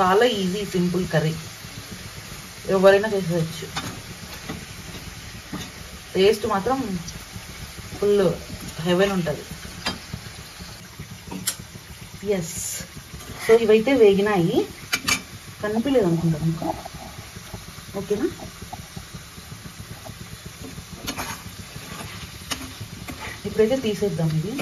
చాలా easy simple curry, ఎవరైనా చేసేయచ్చు. టేస్ట్ మాత్రం ఫుల్ హెవెన్ ఉంటుంది. ఎస్, సో ఇవైతే వేగినాయి, కనిపించలేదు అనుకుంటాను ఇంకా. ఓకేనా, ఇప్పుడైతే తీసేద్దాం ఇది.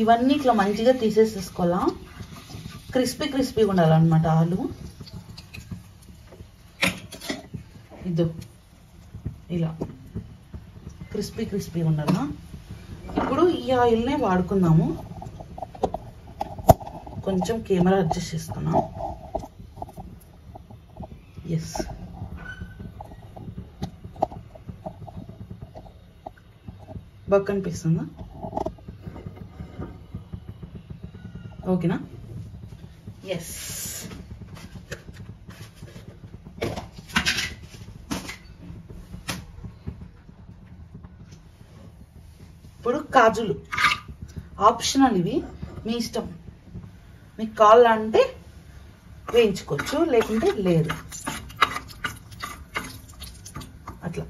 ఇవన్నీ ఇట్లా మంచిగా తీసేసేసుకోవాలా, క్రిస్పీగా ఉండాలన్నమాట ఆలు. ఇదో ఇలా క్రిస్పీగా ఉండాలా. ఇప్పుడు ఈ ఆయిల్నే వాడుకుందాము. కొంచెం కెమెరా అడ్జస్ట్ చేస్తున్నాం. ఎస్, బాగా కనిపిస్తుందా? ఓకేనా. ఎస్, ఇప్పుడు కాజులు ఆప్షనల్, ఇవి మీ ఇష్టం. మీకు కావాలంటే వేయించుకోవచ్చు, లేకుంటే లేదు. అట్లా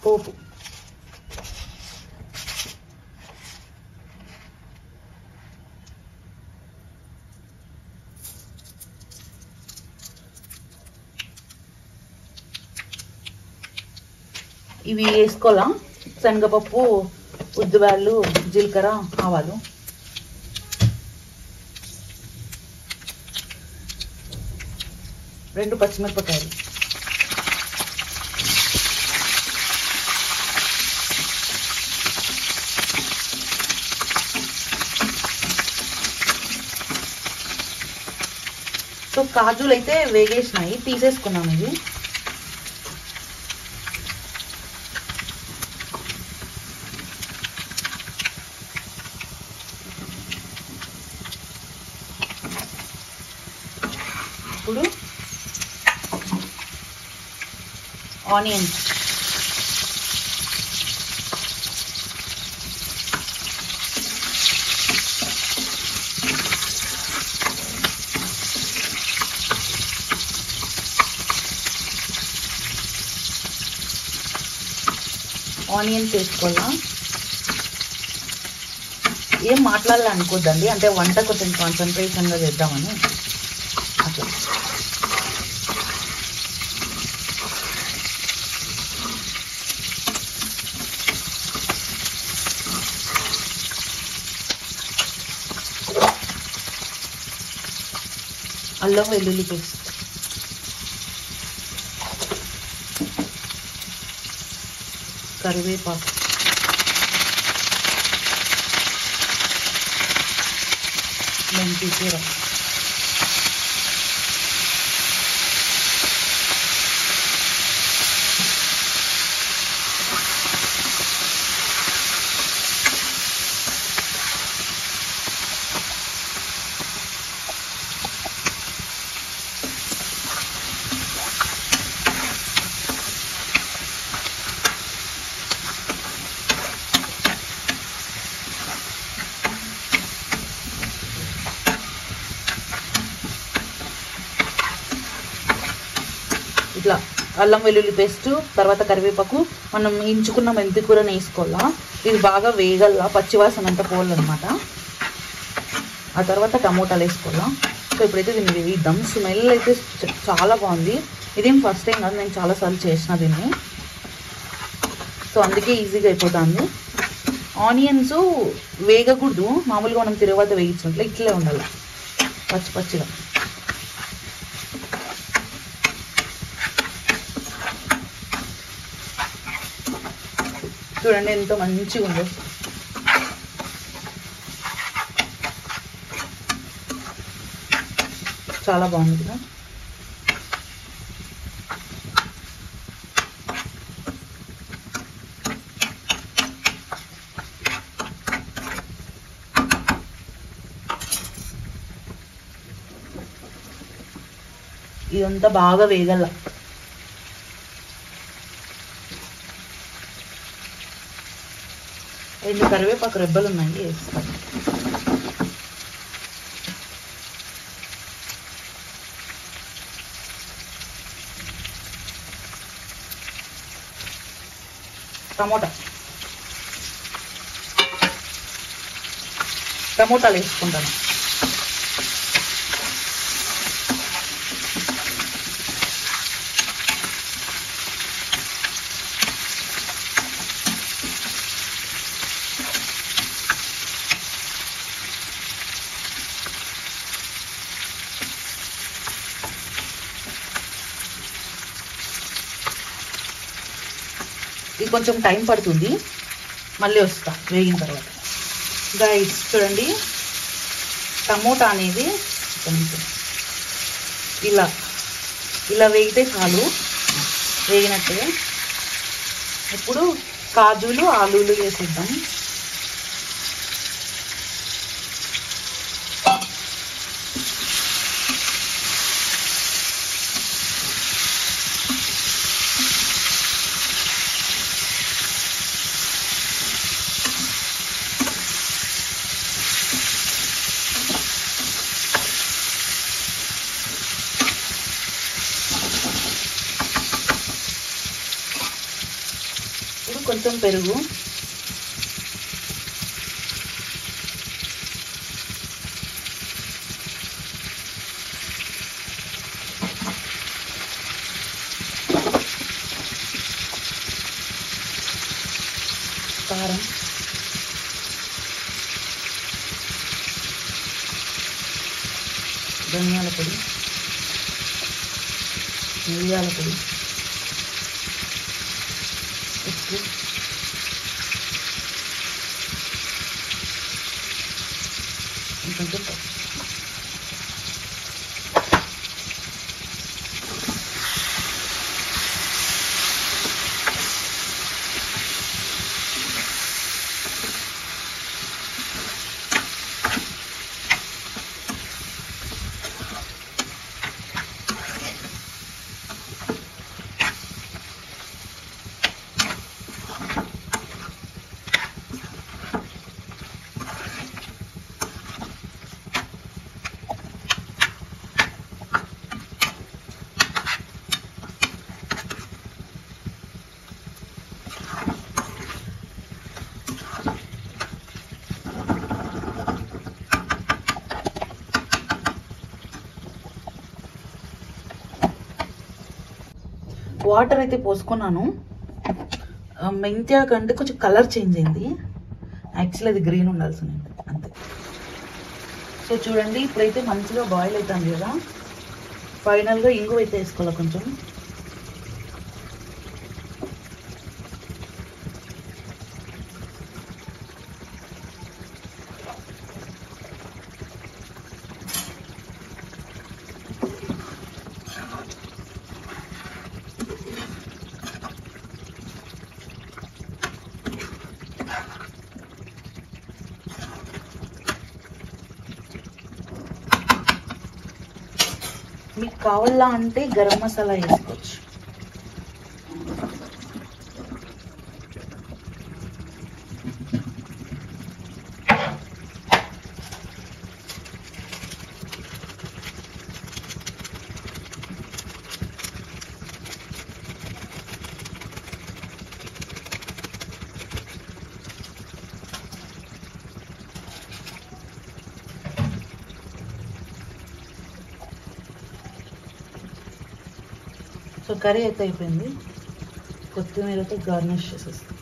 పోపు, ఇవి వేసుకోవాలా. శనగపప్పు, ఉద్దిబ్యాళ్ళు, జీలకర్ర, ఆవాలు. రెండు పచ్చిమిరపకాయలు. సో కాజులు అయితే వేగేసినాయి, తీసేసుకున్నాం ఇవి. ఇప్పుడు ఆనియన్స్, వేసుకోవాలా. ఏం మాట్లాడాలనుకోద్దండి, అంటే వంట కొంచెం కాన్సన్ట్రేషన్గా చేద్దామని అట్లా. అల్లం వెల్లుల్లి పేస్ట్, కరివేపాకు, మెంతి కూర, ఇట్లా అల్లం వెల్లుల్లి పేస్ట్, తర్వాత కరివేపాకు, మనం ఇంచుకున్న మెంతి కూరని వేసుకోవాలా. ఇది బాగా వేగల్లా, పచ్చివాసన అంతా పోవాలన్నమాట. ఆ తర్వాత టమోటాలు వేసుకోవాలా. సో ఇప్పుడైతే దీన్ని వేయిద్దాం. స్మెల్ అయితే చాలా బాగుంది. ఇదేం ఫస్ట్ టైం కాదు, నేను చాలాసార్లు చేసిన దీన్ని. సో అందుకే ఈజీగా అయిపోతుంది. ఆనియన్స్ వేగకూడదు, మామూలుగా మనం తిరువాత వేయించినట్లు ఇట్లే ఉండాలి, పచ్చిగా. చూడండి ఎంతో మంచిగా ఉందో. చాలా బాగుంది కదా. ఇదంతా బాగా వేగల. రెండు కరివేపాకు రెబ్బలు ఉన్నాయి, వేస్తాను. టమోటాలు వేసుకుంటాను. ఇది కొంచెం టైం పడుతుంది, మళ్ళీ వస్తా వేగిన తర్వాత. గైస్ చూడండి, టమోటా అనేది కొంచెం ఇలా ఇలా వేగితే చాలు, వేగినట్టే. ఇప్పుడు కాజులు ఆలూలు వేసేద్దాం. కొంచెం పెరుగు, కారం, ధనియాల పొడి, మిరియాల పొడి, ఉప్పు, కొంచెం పసుపు. వాటర్ అయితే పోసుకున్నాను. మెంతి కంటే కొంచెం కలర్ చేంజ్ అయింది. యాక్చువల్లీ అది గ్రీన్ ఉండాల్సింది అంతే. సో చూడండి, ఇప్పుడైతే మంచిగా బాయిల్ అవుతుంది కదా. ఫైనల్గా ఇంగువ అయితే వేసుకోవాలి కొంచెం. మీకు కావాలా అంటే గరం మసాలా వేసుకోవచ్చు. సో కర్రీ అయితే అయిపోయింది. కొత్తిమీరతో గార్నిష్ చేసేస్తాం.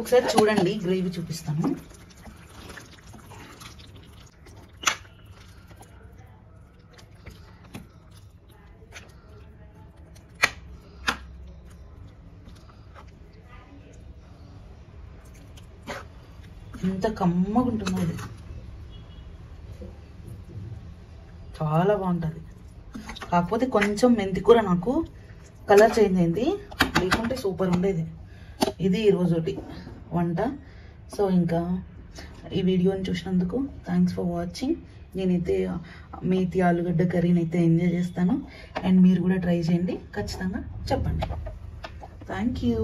ఒకసారి చూడండి, గ్రేవీ చూపిస్తాను. ఎంత కమ్మగా ఉంటుందో ఇది, చాలా బాగుంటుంది. కాకపోతే కొంచెం మెంతికూర నాకు కలర్ చేంజ్ అయింది, లేకుంటే సూపర్ ఉండేది. ఇది ఈరోజు వంట. సో ఇంకా ఈ వీడియోని చూసినందుకు థ్యాంక్స్ ఫర్ వాచింగ్. నేనైతే మేతి ఆలుగడ్డ కర్రీని అయితే ఎంజాయ్ చేస్తాను, అండ్ మీరు కూడా ట్రై చేయండి, ఖచ్చితంగా చెప్పండి. Thank you.